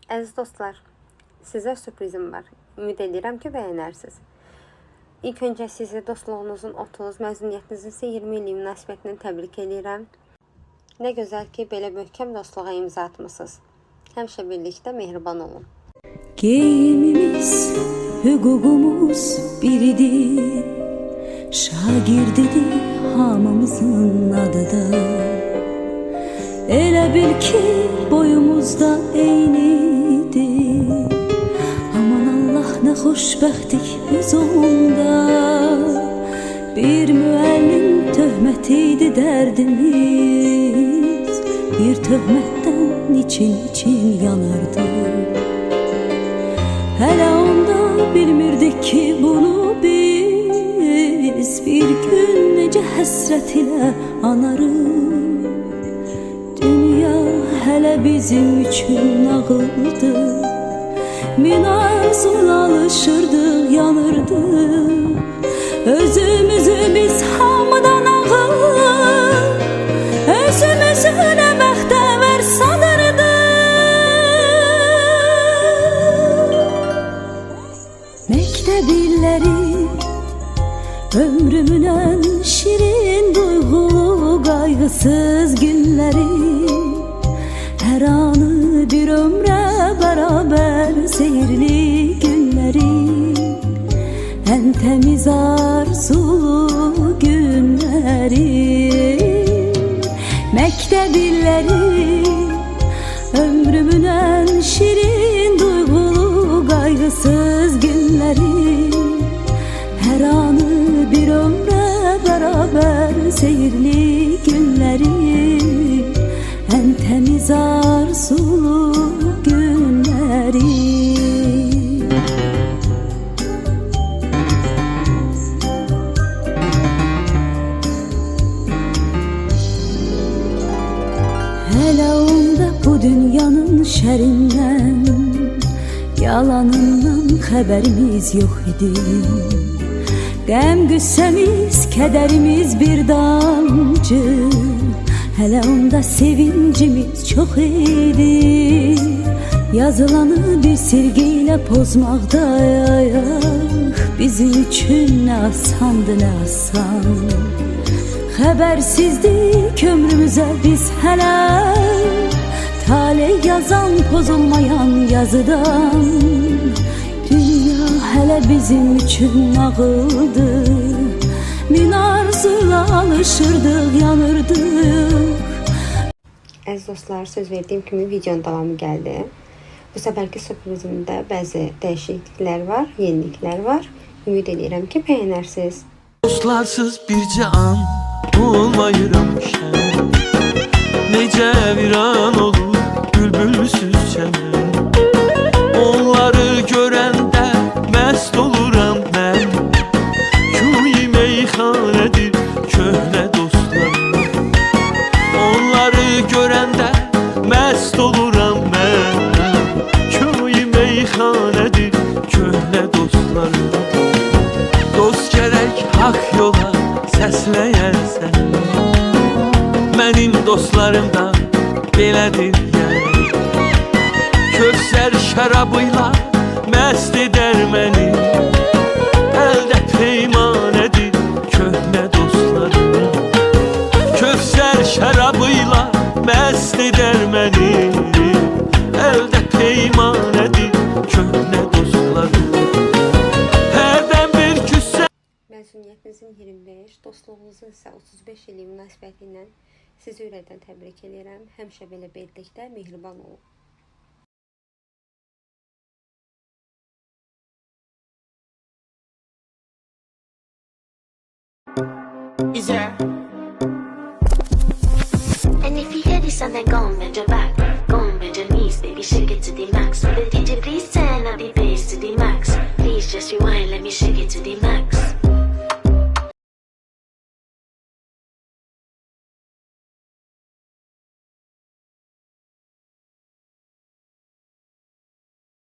Əziz dostlar, sizə sürprizim var. Ümid edirəm ki, bəyənərsiniz. İlk öncə sizi dostluğunuzun 30, məzuniyyətinizin isə 20 illik münasibətindən təbrik edirəm. Nə gözəl ki, belə möhkəm dostluğa imza atmışsınız. Həmişə birlikdə mehriban olun. Geyimimiz, hüququmuz biridir. Şagirdidir hamımızın adıda. Elə bil ki boyumuzda eynidir. Aman Allah nə xoşbəxtlik biz onda. Bir müəllim töhmətiydi dərdimiz. Bir töhmətdən için yanardı. Hələ onda bilmirdik ki bunu biz. Bir gün necə həsrət ilə anarıq. Dünya hələ bizim üçün nağıldı. Min arzula alışırdıq, yanırdıq. Özümüzü biz hamıdan ağır, özümüzü nə bəxtəvər sanırdıq. Məktəb illəri ömrümün ən şirin duyğulu qayğısız günləri. Hər anı bir ömrə bərabər seyirli günləri. Ən təmiz arzulu günləri. Məktəb illəri ömrümün ən şirin duyğulu qayğısız günləri. Hər anı bir ömrə bərabər seyirli günləri. Ən təmiz arzulu günləri. Hələ onda bu dünyanın şərindən, yalanından xəbərimiz yox idi. Qəm qüssəmiz, kədərimiz bir damcı. Hələ onda sevincimiz çox idi. Yazılanı bir silgi ilə pozmaqdayıq. Bizim üçün nə asandı, nə asan. Xəbərsizdik ömrümüzə biz hələ. Taley yazan pozulmayan yazıdan. Dünya hələ bizim üçün nağıldı. Min arzula alışırdıq, yanırdıq. Əziz dostlar, söz verdiyim kimi videonun davamı gəldi. Bu səfərki sürprizimdə bəzi dəyişikliklər var, yeniliklər var. Ümid edirəm ki, bəyənərsiniz. Dostlarsız bircə an olmayıram şən. Necə viran olur bülbülsüz çəmən. Onları görəndə məst oluram mən. Köy meyxanədir köhnə dostlarım. Onları görəndə məst oluram mən. Köy meyxanədir köhnə dostlarım. Dost gərək haqq yola səsləyərsən. Mənim dostlarımdan belədir yəni. Kövsər şərabıyla məst edər məni. Əldə peymanədir köhnə dostlarım. Kövsər şərabıyla məst edər məni. Əldə peymanədir köhnə dostlarım. Hərdən bir küssə. Məzuniyyətinizin 25, dostluğunuzun isə 35 illik münasibəti ilə sizi ürəkdən təbrik edirəm. Həmişə belə birlikdə mehriban olun. Is there? And if you hear this and then go and bend your back, go and bend your knees, baby, shake it to the max. Will the DJ please turn up the bass to the max? Please just rewind, let me shake it to the max.